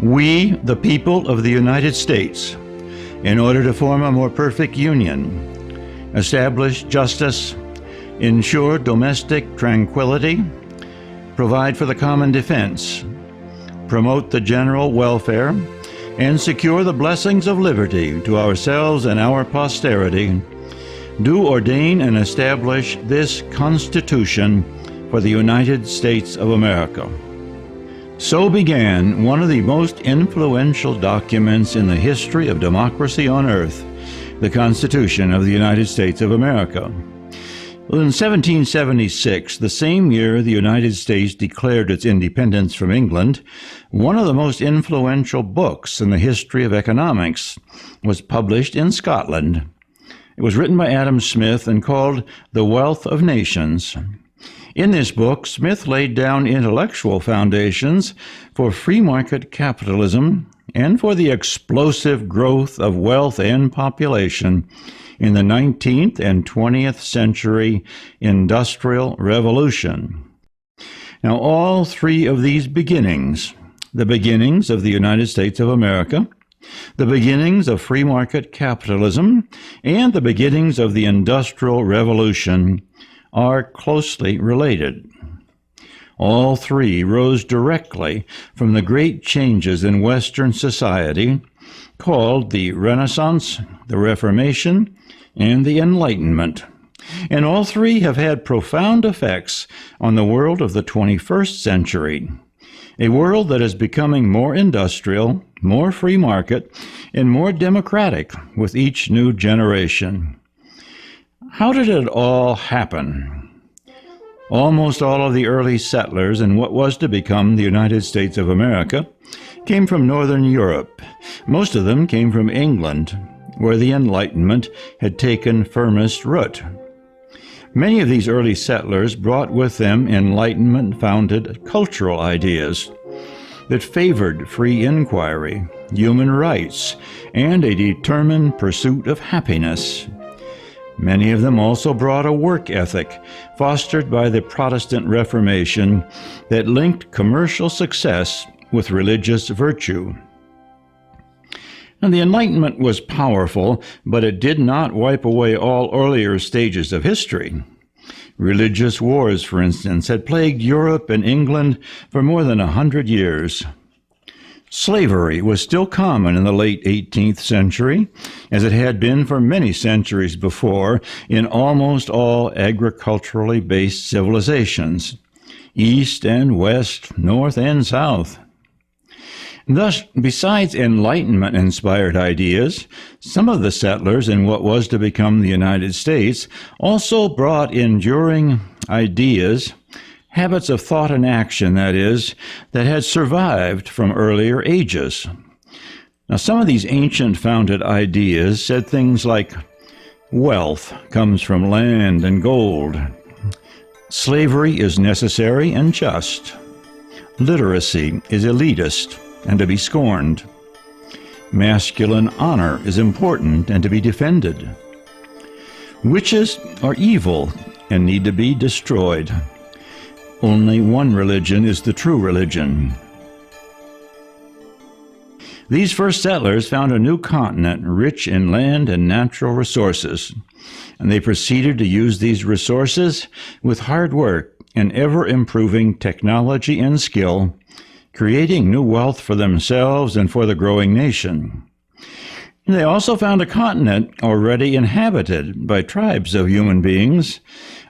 We, the people of the United States, in order to form a more perfect union, establish justice, ensure domestic tranquility, provide for the common defense, promote the general welfare, and secure the blessings of liberty to ourselves and our posterity, do ordain and establish this Constitution for the United States of America. So began one of the most influential documents in the history of democracy on earth, the Constitution of the United States of America. Well, in 1776, the same year the United States declared its independence from England, one of the most influential books in the history of economics was published in Scotland. It was written by Adam Smith and called The Wealth of Nations. In this book, Smith laid down intellectual foundations for free market capitalism and for the explosive growth of wealth and population in the 19th and 20th century industrial revolution. Now, all three of these beginnings, the beginnings of the United States of America, the beginnings of free market capitalism, and the beginnings of the Industrial Revolution, are closely related. All three rose directly from the great changes in Western society called the Renaissance, the Reformation, and the Enlightenment. And all three have had profound effects on the world of the 21st century, a world that is becoming more industrial, more free market, and more democratic with each new generation. How did it all happen? Almost all of the early settlers in what was to become the United States of America came from Northern Europe. Most of them came from England, where the Enlightenment had taken firmest root. Many of these early settlers brought with them Enlightenment-founded cultural ideas that favored free inquiry, human rights, and a determined pursuit of happiness. Many of them also brought a work ethic fostered by the Protestant Reformation that linked commercial success with religious virtue. And the Enlightenment was powerful, but it did not wipe away all earlier stages of history. Religious wars, for instance, had plagued Europe and England for more than 100 years. Slavery was still common in the late 18th century, as it had been for many centuries before in almost all agriculturally based civilizations, East and West, North and South. Thus, besides Enlightenment-inspired ideas, some of the settlers in what was to become the United States also brought enduring ideas, habits of thought and action, that is, that had survived from earlier ages. Now, some of these ancient founded ideas said things like, wealth comes from land and gold. Slavery is necessary and just. Literacy is elitist and to be scorned. Masculine honor is important and to be defended. Witches are evil and need to be destroyed. Only one religion is the true religion. These first settlers found a new continent rich in land and natural resources, and they proceeded to use these resources with hard work and ever-improving technology and skill, creating new wealth for themselves and for the growing nation. They also found a continent already inhabited by tribes of human beings,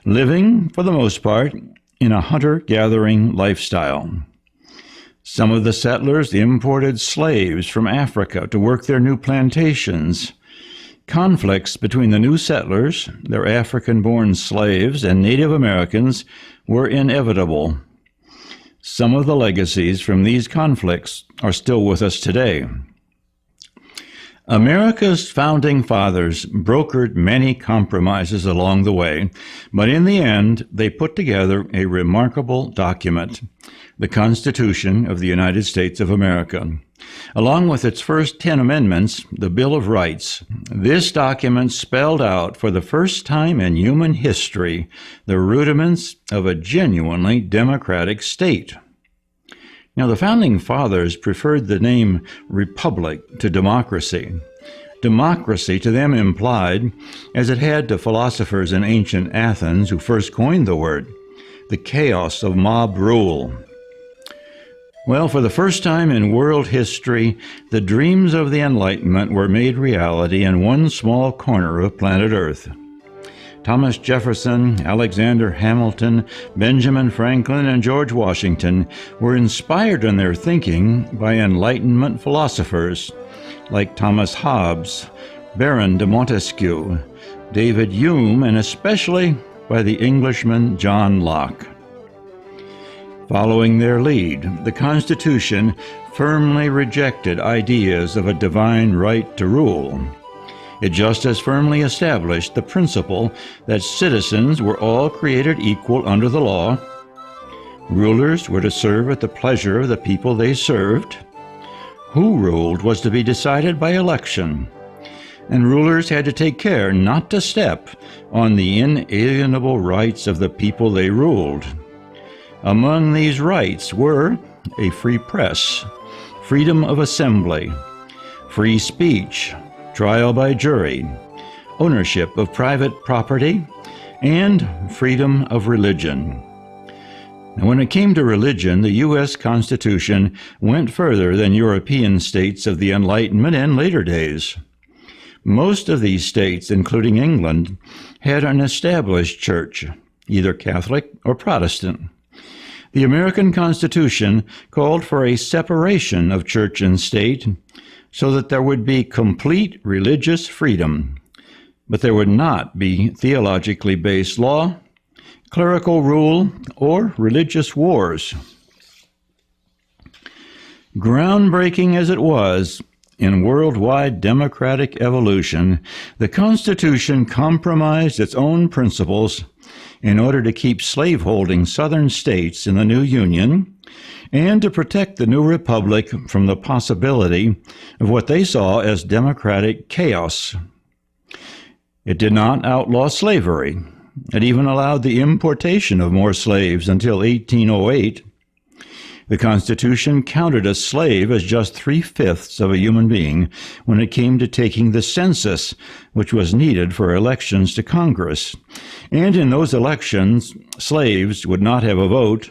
living, for the most part, in a hunter-gathering lifestyle. Some of the settlers imported slaves from Africa to work their new plantations. Conflicts between the new settlers, their African-born slaves, and Native Americans were inevitable. Some of the legacies from these conflicts are still with us today. America's founding fathers brokered many compromises along the way, but in the end, they put together a remarkable document, the Constitution of the United States of America. Along with its first 10 amendments, the Bill of Rights, this document spelled out for the first time in human history the rudiments of a genuinely democratic state. Now, the Founding Fathers preferred the name republic to democracy. Democracy to them implied, as it had to philosophers in ancient Athens who first coined the word, the chaos of mob rule. Well, for the first time in world history, the dreams of the Enlightenment were made reality in one small corner of planet Earth. Thomas Jefferson, Alexander Hamilton, Benjamin Franklin, and George Washington were inspired in their thinking by Enlightenment philosophers like Thomas Hobbes, Baron de Montesquieu, David Hume, and especially by the Englishman John Locke. Following their lead, the Constitution firmly rejected ideas of a divine right to rule. It just as firmly established the principle that citizens were all created equal under the law. Rulers were to serve at the pleasure of the people they served. Who ruled was to be decided by election, and rulers had to take care not to step on the inalienable rights of the people they ruled. Among these rights were a free press, freedom of assembly, free speech, trial by jury, ownership of private property, and freedom of religion. Now, when it came to religion, the U.S. Constitution went further than European states of the Enlightenment in later days. Most of these states, including England, had an established church, either Catholic or Protestant. The American Constitution called for a separation of church and state so that there would be complete religious freedom, but there would not be theologically based law, clerical rule, or religious wars. Groundbreaking as it was in worldwide democratic evolution, the Constitution compromised its own principles in order to keep slaveholding southern states in the new Union and to protect the new republic from the possibility of what they saw as democratic chaos. It did not outlaw slavery. It even allowed the importation of more slaves until 1808. The Constitution counted a slave as just 3/5 of a human being when it came to taking the census, which was needed for elections to Congress. And in those elections, slaves would not have a vote,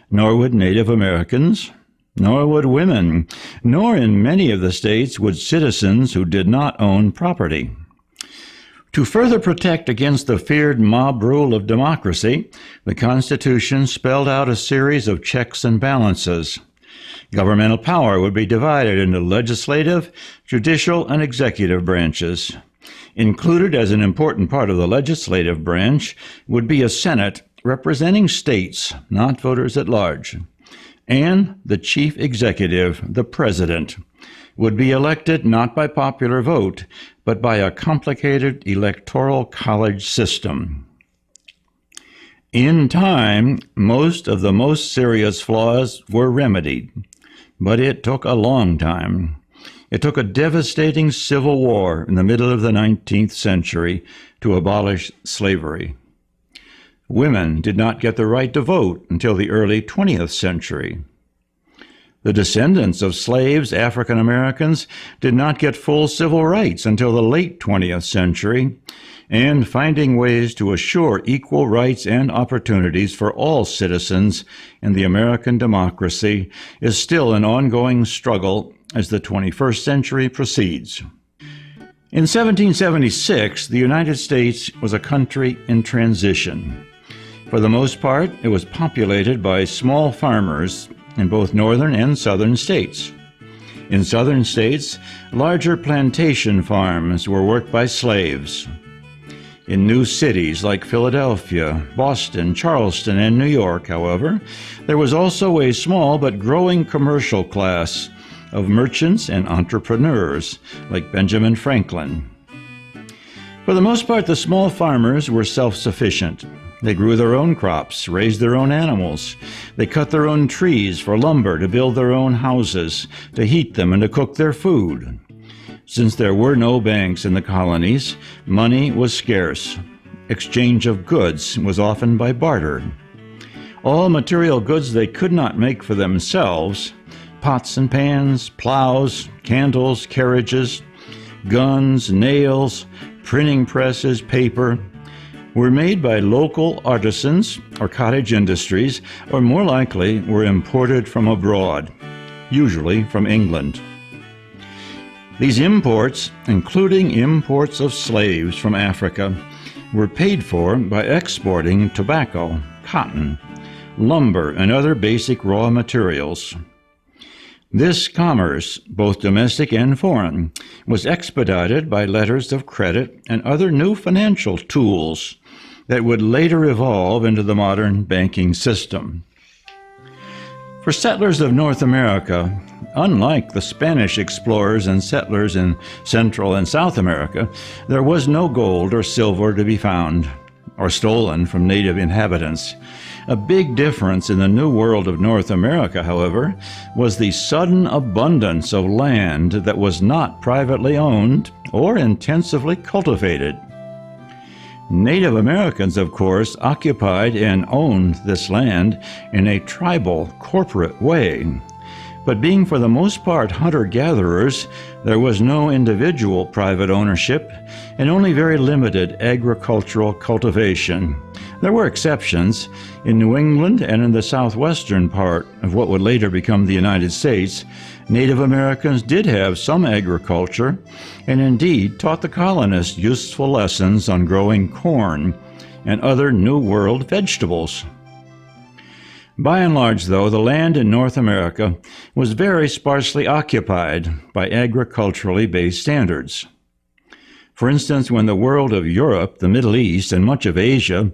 nor would Native Americans, nor would women, nor in many of the states would citizens who did not own property. To further protect against the feared mob rule of democracy, the Constitution spelled out a series of checks and balances. Governmental power would be divided into legislative, judicial, and executive branches. Included as an important part of the legislative branch would be a Senate representing states, not voters at large. And the chief executive, the president, would be elected not by popular vote, but by a complicated electoral college system. In time, most of the most serious flaws were remedied, but it took a long time. It took a devastating civil war in the middle of the 19th century to abolish slavery. Women did not get the right to vote until the early 20th century. The descendants of slaves, African Americans, did not get full civil rights until the late 20th century, and finding ways to assure equal rights and opportunities for all citizens in the American democracy is still an ongoing struggle as the 21st century proceeds. In 1776, the United States was a country in transition. For the most part, it was populated by small farmers in both northern and southern states. In southern states, larger plantation farms were worked by slaves. In new cities like Philadelphia, Boston, Charleston, and New York, however, there was also a small but growing commercial class of merchants and entrepreneurs like Benjamin Franklin. For the most part, the small farmers were self-sufficient. They grew their own crops, raised their own animals. They cut their own trees for lumber to build their own houses, to heat them, and to cook their food. Since there were no banks in the colonies, money was scarce. Exchange of goods was often by barter. All material goods they could not make for themselves, pots and pans, plows, candles, carriages, guns, nails, printing presses, paper, were made by local artisans or cottage industries, or more likely were imported from abroad, usually from England. These imports, including imports of slaves from Africa, were paid for by exporting tobacco, cotton, lumber, and other basic raw materials. This commerce, both domestic and foreign, was expedited by letters of credit and other new financial tools that would later evolve into the modern banking system. For settlers of North America, unlike the Spanish explorers and settlers in Central and South America, there was no gold or silver to be found or stolen from native inhabitants. A big difference in the New World of North America, however, was the sudden abundance of land that was not privately owned or intensively cultivated. Native Americans, of course, occupied and owned this land in a tribal, corporate way. But being for the most part hunter-gatherers, there was no individual private ownership and only very limited agricultural cultivation. There were exceptions. In New England and in the southwestern part of what would later become the United States, Native Americans did have some agriculture and indeed taught the colonists useful lessons on growing corn and other New World vegetables. By and large, though, the land in North America was very sparsely occupied by agriculturally based standards. For instance, when the world of Europe, the Middle East, and much of Asia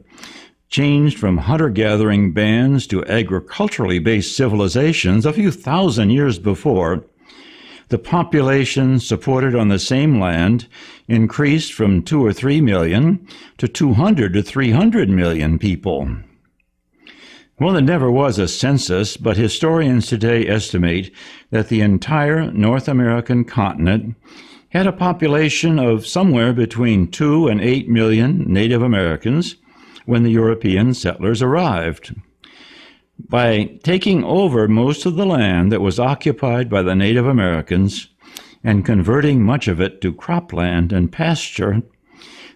changed from hunter-gathering bands to agriculturally based civilizations a few thousand years before, the population supported on the same land increased from 2 or 3 million to 200 to 300 million people. Well, there never was a census, but historians today estimate that the entire North American continent had a population of somewhere between 2 and 8 million Native Americans when the European settlers arrived. By taking over most of the land that was occupied by the Native Americans and converting much of it to cropland and pasture,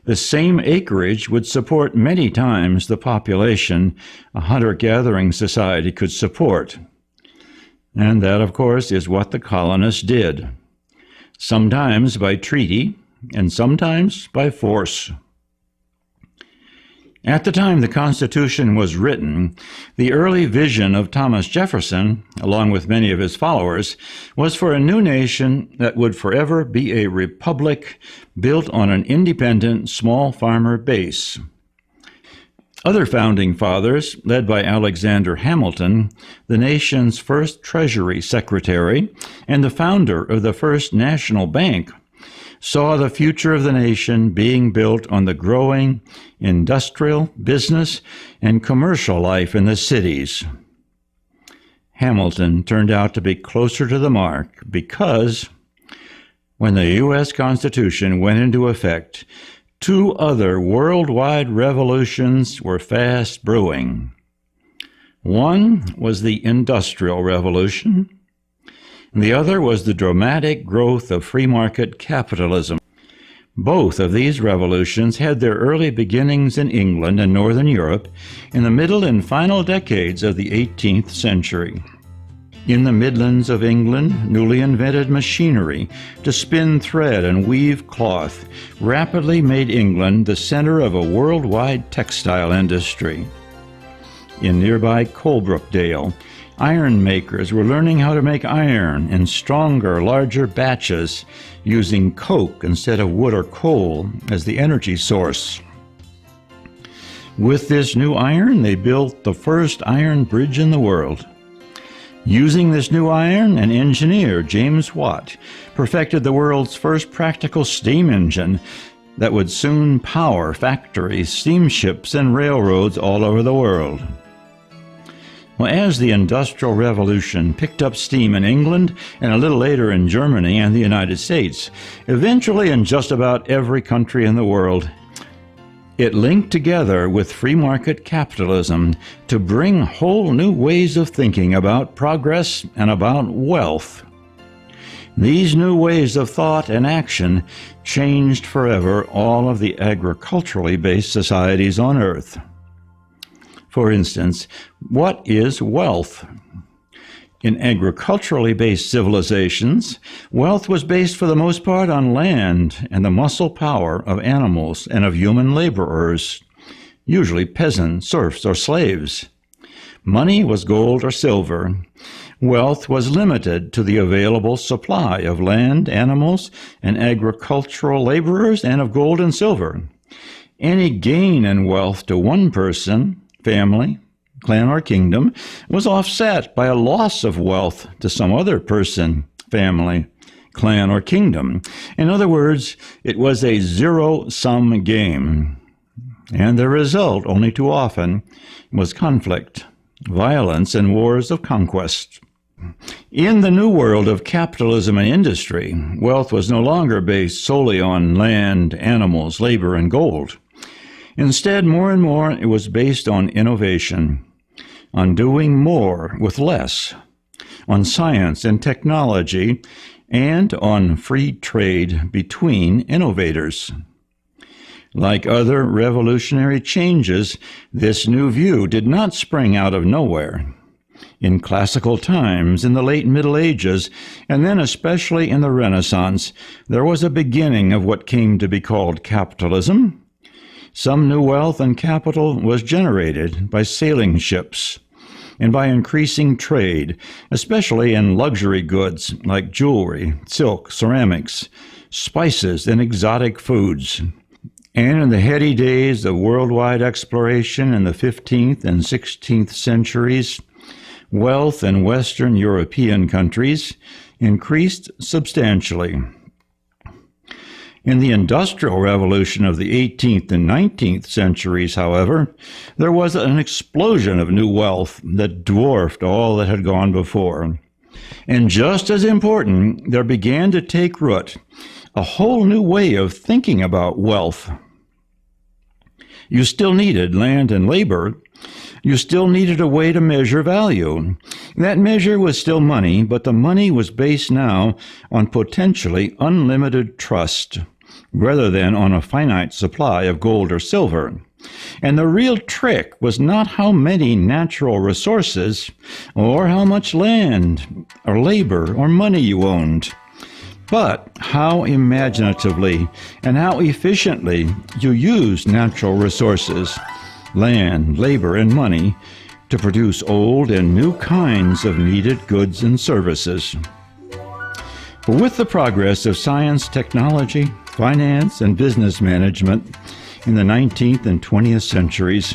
the same acreage would support many times the population a hunter-gathering society could support. And that, of course, is what the colonists did, sometimes by treaty and sometimes by force. At the time the Constitution was written, the early vision of Thomas Jefferson, along with many of his followers, was for a new nation that would forever be a republic built on an independent small farmer base. Other founding fathers, led by Alexander Hamilton, the nation's first Treasury Secretary and the founder of the first national bank, saw the future of the nation being built on the growing industrial, business, and commercial life in the cities. Hamilton turned out to be closer to the mark because when the U.S. Constitution went into effect, 2 other worldwide revolutions were fast brewing. One was the Industrial Revolution, and the other was the dramatic growth of free market capitalism. Both of these revolutions had their early beginnings in England and Northern Europe in the middle and final decades of the 18th century. In the Midlands of England, newly invented machinery to spin thread and weave cloth rapidly made England the center of a worldwide textile industry. In nearby Coalbrookdale, iron makers were learning how to make iron in stronger, larger batches using coke instead of wood or coal as the energy source. With this new iron, they built the first iron bridge in the world. Using this new iron, an engineer, James Watt, perfected the world's first practical steam engine that would soon power factories, steamships, and railroads all over the world. Well, as the Industrial Revolution picked up steam in England and a little later in Germany and the United States, eventually in just about every country in the world, it linked together with free market capitalism to bring whole new ways of thinking about progress and about wealth. These new ways of thought and action changed forever all of the agriculturally based societies on Earth. For instance, what is wealth? In agriculturally based civilizations, wealth was based for the most part on land and the muscle power of animals and of human laborers, usually peasants, serfs, or slaves. Money was gold or silver. Wealth was limited to the available supply of land, animals, and agricultural laborers, and of gold and silver. Any gain in wealth to one person, family, clan, or kingdom was offset by a loss of wealth to some other person, family, clan, or kingdom. In other words, it was a zero-sum game. And the result, only too often, was conflict, violence, and wars of conquest. In the new world of capitalism and industry, wealth was no longer based solely on land, animals, labor, and gold. Instead, more and more, it was based on innovation, on doing more with less, on science and technology, and on free trade between innovators. Like other revolutionary changes, this new view did not spring out of nowhere. In classical times, in the late Middle Ages, and then especially in the Renaissance, there was a beginning of what came to be called capitalism. Some new wealth and capital was generated by sailing ships and by increasing trade, especially in luxury goods like jewelry, silk, ceramics, spices, and exotic foods. And in the heady days of worldwide exploration in the 15th and 16th centuries, wealth in Western European countries increased substantially. In the Industrial Revolution of the 18th and 19th centuries, however, there was an explosion of new wealth that dwarfed all that had gone before. And just as important, there began to take root a whole new way of thinking about wealth. You still needed land and labor. You still needed a way to measure value. That measure was still money, but the money was based now on potentially unlimited trust, rather than on a finite supply of gold or silver. And the real trick was not how many natural resources, or how much land, or labor, or money you owned, but how imaginatively and how efficiently you used natural resources, land, labor, and money to produce old and new kinds of needed goods and services. With the progress of science, technology, finance, and business management in the 19th and 20th centuries,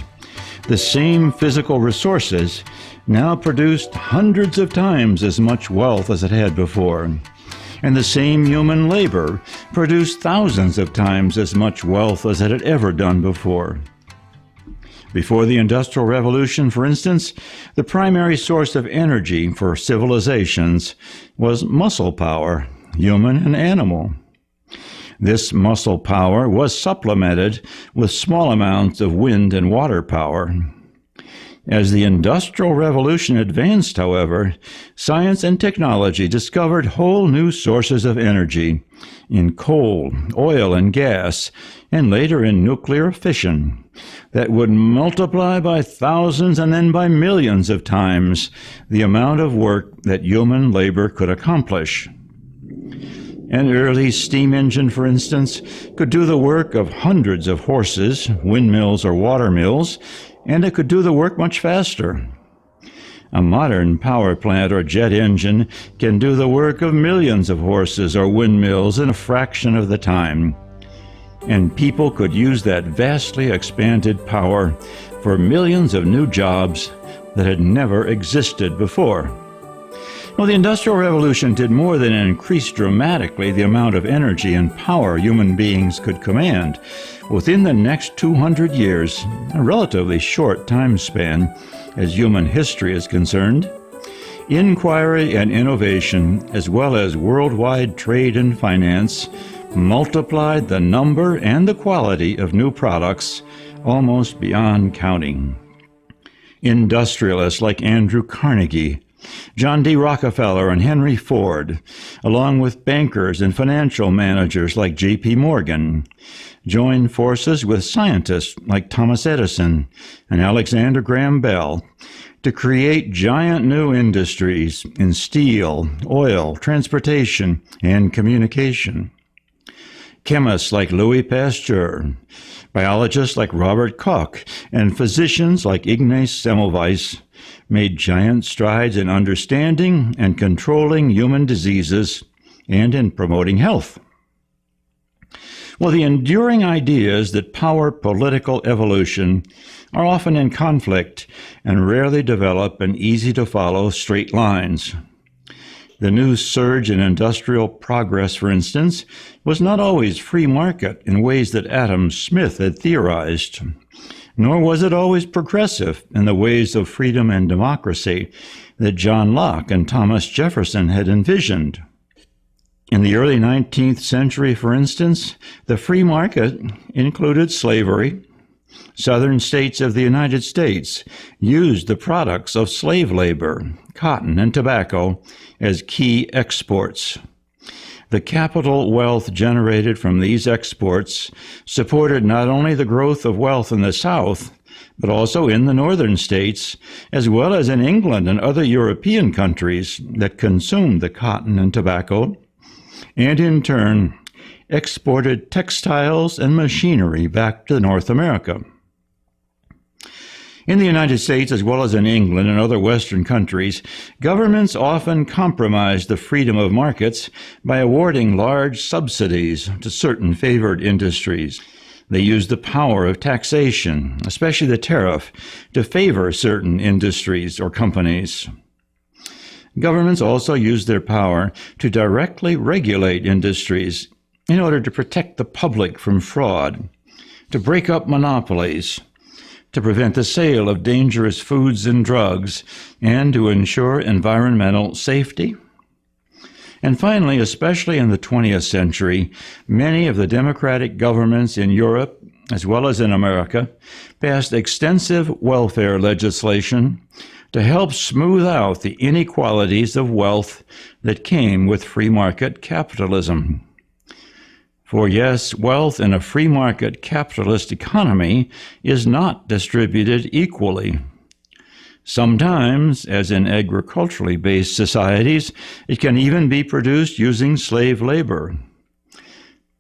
the same physical resources now produced hundreds of times as much wealth as it had before, and the same human labor produced thousands of times as much wealth as it had ever done before. Before the Industrial Revolution, for instance, the primary source of energy for civilizations was muscle power, human and animal. This muscle power was supplemented with small amounts of wind and water power. As the Industrial Revolution advanced, however, science and technology discovered whole new sources of energy in coal, oil, and gas, and later in nuclear fission, that would multiply by thousands and then by millions of times the amount of work that human labor could accomplish. An early steam engine, for instance, could do the work of hundreds of horses, windmills, or water mills, and it could do the work much faster. A modern power plant or jet engine can do the work of millions of horses or windmills in a fraction of the time. And people could use that vastly expanded power for millions of new jobs that had never existed before. Well, the Industrial Revolution did more than increase dramatically the amount of energy and power human beings could command. Within the next 200 years, a relatively short time span as human history is concerned, inquiry and innovation, as well as worldwide trade and finance, multiplied the number and the quality of new products almost beyond counting. Industrialists like Andrew Carnegie, John D. Rockefeller, and Henry Ford, along with bankers and financial managers like J.P. Morgan, joined forces with scientists like Thomas Edison and Alexander Graham Bell to create giant new industries in steel, oil, transportation, and communication. Chemists like Louis Pasteur, biologists like Robert Koch, and physicians like Ignaz Semmelweis made giant strides in understanding and controlling human diseases and in promoting health. Well, the enduring ideas that power political evolution are often in conflict and rarely develop in easy-to-follow straight lines. The new surge in industrial progress, for instance, was not always free market in ways that Adam Smith had theorized, nor was it always progressive in the ways of freedom and democracy that John Locke and Thomas Jefferson had envisioned. In the early 19th century, for instance, the free market included slavery. Southern states of the United States used the products of slave labor, cotton and tobacco, as key exports. The capital wealth generated from these exports supported not only the growth of wealth in the South, but also in the northern states, as well as in England and other European countries that consumed the cotton and tobacco, and in turn exported textiles and machinery back to North America. In the United States, as well as in England and other Western countries, governments often compromised the freedom of markets by awarding large subsidies to certain favored industries. They used the power of taxation, especially the tariff, to favor certain industries or companies. Governments also used their power to directly regulate industries in order to protect the public from fraud, to break up monopolies, to prevent the sale of dangerous foods and drugs, and to ensure environmental safety. And finally, especially in the 20th century, many of the democratic governments in Europe, as well as in America, passed extensive welfare legislation to help smooth out the inequalities of wealth that came with free market capitalism. For yes, wealth in a free market capitalist economy is not distributed equally. Sometimes, as in agriculturally based societies, it can even be produced using slave labor.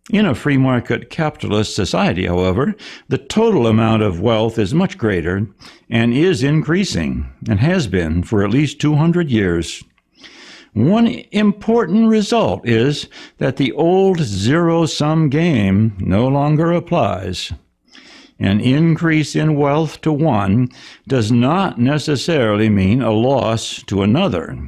In a free market capitalist society, however, the total amount of wealth is much greater and is increasing, and has been for at least 200 years. One important result is that the old zero-sum game no longer applies. An increase in wealth to one does not necessarily mean a loss to another.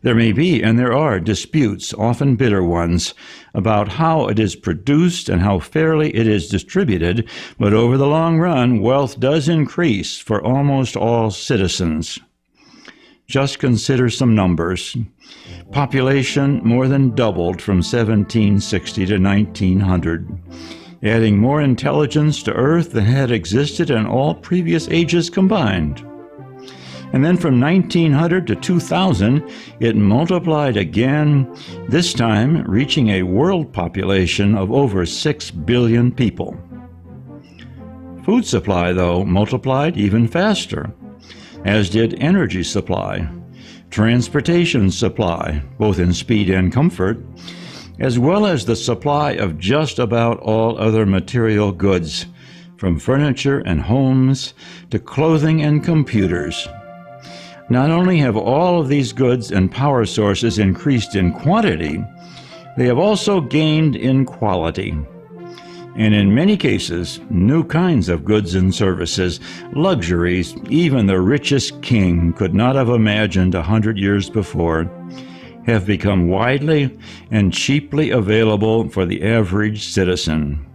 There may be, and there are, disputes, often bitter ones, about how it is produced and how fairly it is distributed, but over the long run, wealth does increase for almost all citizens. Just consider some numbers. Population more than doubled from 1760 to 1900, adding more intelligence to Earth than had existed in all previous ages combined. And then from 1900 to 2000, it multiplied again, this time reaching a world population of over 6 billion people. Food supply, though, multiplied even faster, as did energy supply, transportation supply, both in speed and comfort, as well as the supply of just about all other material goods, from furniture and homes to clothing and computers. Not only have all of these goods and power sources increased in quantity, they have also gained in quality. and in many cases, new kinds of goods and services, luxuries even the richest king could not have imagined 100 years before, have become widely and cheaply available for the average citizen.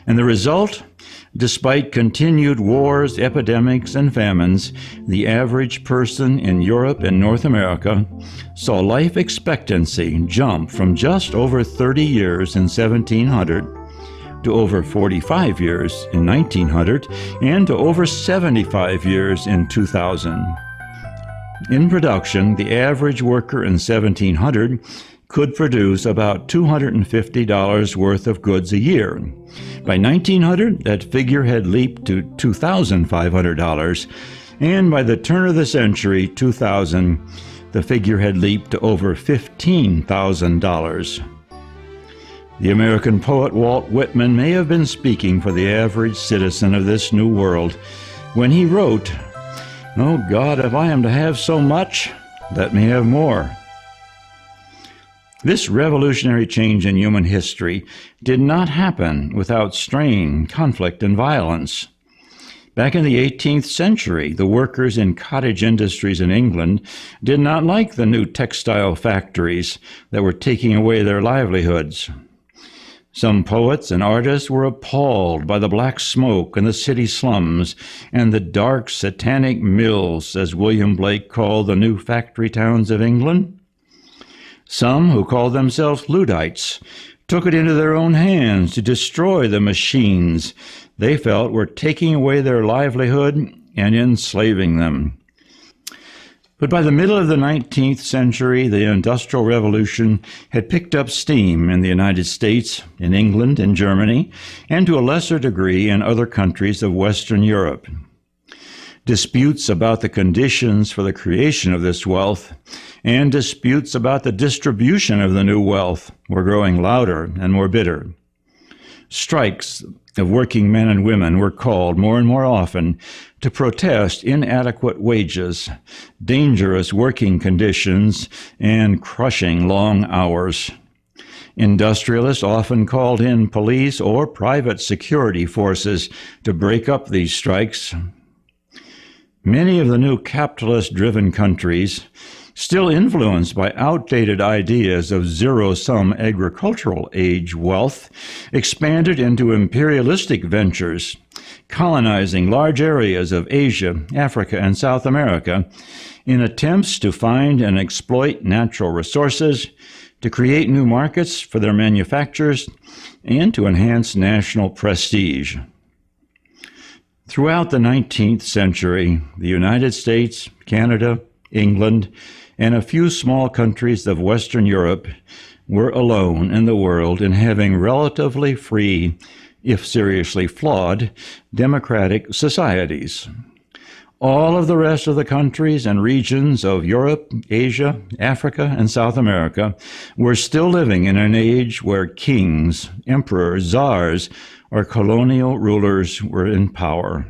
And the result? Despite continued wars, epidemics, and famines, the average person in Europe and North America saw life expectancy jump from just over 30 years in 1700 to over 45 years in 1900 and to over 75 years in 2000. In production, the average worker in 1700 could produce about $250 worth of goods a year. By 1900, that figure had leaped to $2,500, and by the turn of the century, 2000, the figure had leaped to over $15,000. The American poet Walt Whitman may have been speaking for the average citizen of this new world when he wrote, "Oh God, if I am to have so much, let me have more." This revolutionary change in human history did not happen without strain, conflict, and violence. Back in the 18th century, the workers in cottage industries in England did not like the new textile factories that were taking away their livelihoods. Some poets and artists were appalled by the black smoke in the city slums and the dark, satanic mills, as William Blake called the new factory towns of England. Some, who called themselves Luddites, took it into their own hands to destroy the machines they felt were taking away their livelihood and enslaving them. But by the middle of the 19th century, the Industrial Revolution had picked up steam in the United States, in England, in Germany, and to a lesser degree in other countries of Western Europe. Disputes about the conditions for the creation of this wealth and disputes about the distribution of the new wealth were growing louder and more bitter. Strikes of working men and women were called more and more often to protest inadequate wages, dangerous working conditions, and crushing long hours. Industrialists often called in police or private security forces to break up these strikes. Many of the new capitalist-driven countries, still influenced by outdated ideas of zero-sum agricultural age wealth, expanded into imperialistic ventures, colonizing large areas of Asia, Africa, and South America in attempts to find and exploit natural resources, to create new markets for their manufactures, and to enhance national prestige. Throughout the 19th century, the United States, Canada, England, and a few small countries of Western Europe were alone in the world in having relatively free, if seriously flawed, democratic societies. All of the rest of the countries and regions of Europe, Asia, Africa, and South America were still living in an age where kings, emperors, czars, or colonial rulers were in power.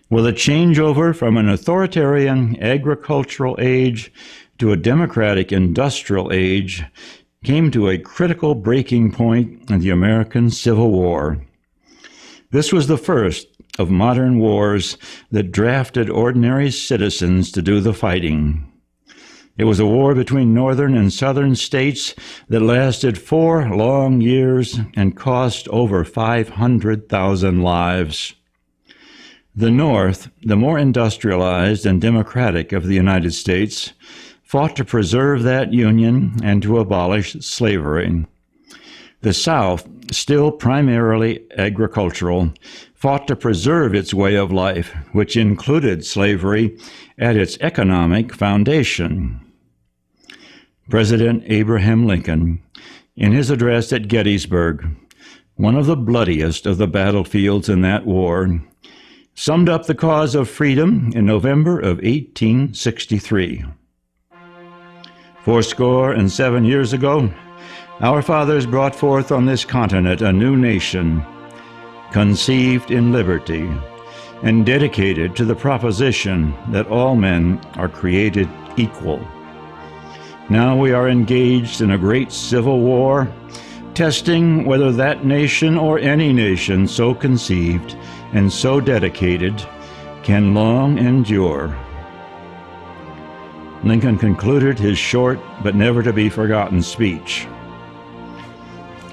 With a changeover from an authoritarian agricultural age to a democratic industrial age came to a critical breaking point in the American Civil War. This was the first of modern wars that drafted ordinary citizens to do the fighting. It was a war between northern and southern states that lasted 4 long years and cost over 500,000 lives. The North, the more industrialized and democratic of the United States, fought to preserve that union and to abolish slavery. The South, still primarily agricultural, fought to preserve its way of life, which included slavery at its economic foundation. President Abraham Lincoln, in his address at Gettysburg, one of the bloodiest of the battlefields in that war, summed up the cause of freedom in November of 1863. 77 years ago, our fathers brought forth on this continent a new nation, conceived in liberty, and dedicated to the proposition that all men are created equal. Now we are engaged in a great civil war, testing whether that nation or any nation so conceived and so dedicated can long endure. Lincoln concluded his short but never to be forgotten speech.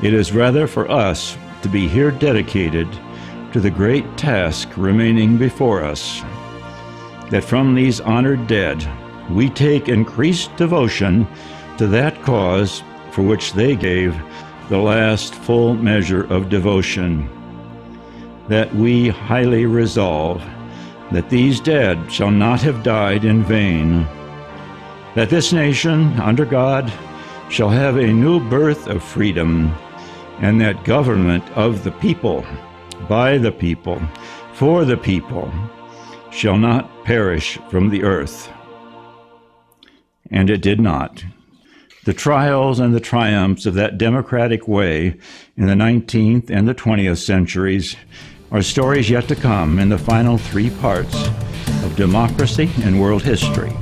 It is rather for us to be here dedicated to the great task remaining before us, that from these honored dead we take increased devotion to that cause for which they gave the last full measure of devotion, that we highly resolve that these dead shall not have died in vain, that this nation, under God, shall have a new birth of freedom, and that government of the people, by the people, for the people, shall not perish from the earth. And it did not. The trials and the triumphs of that democratic way in the 19th and the 20th centuries are stories yet to come in the final three parts of Democracy in World History.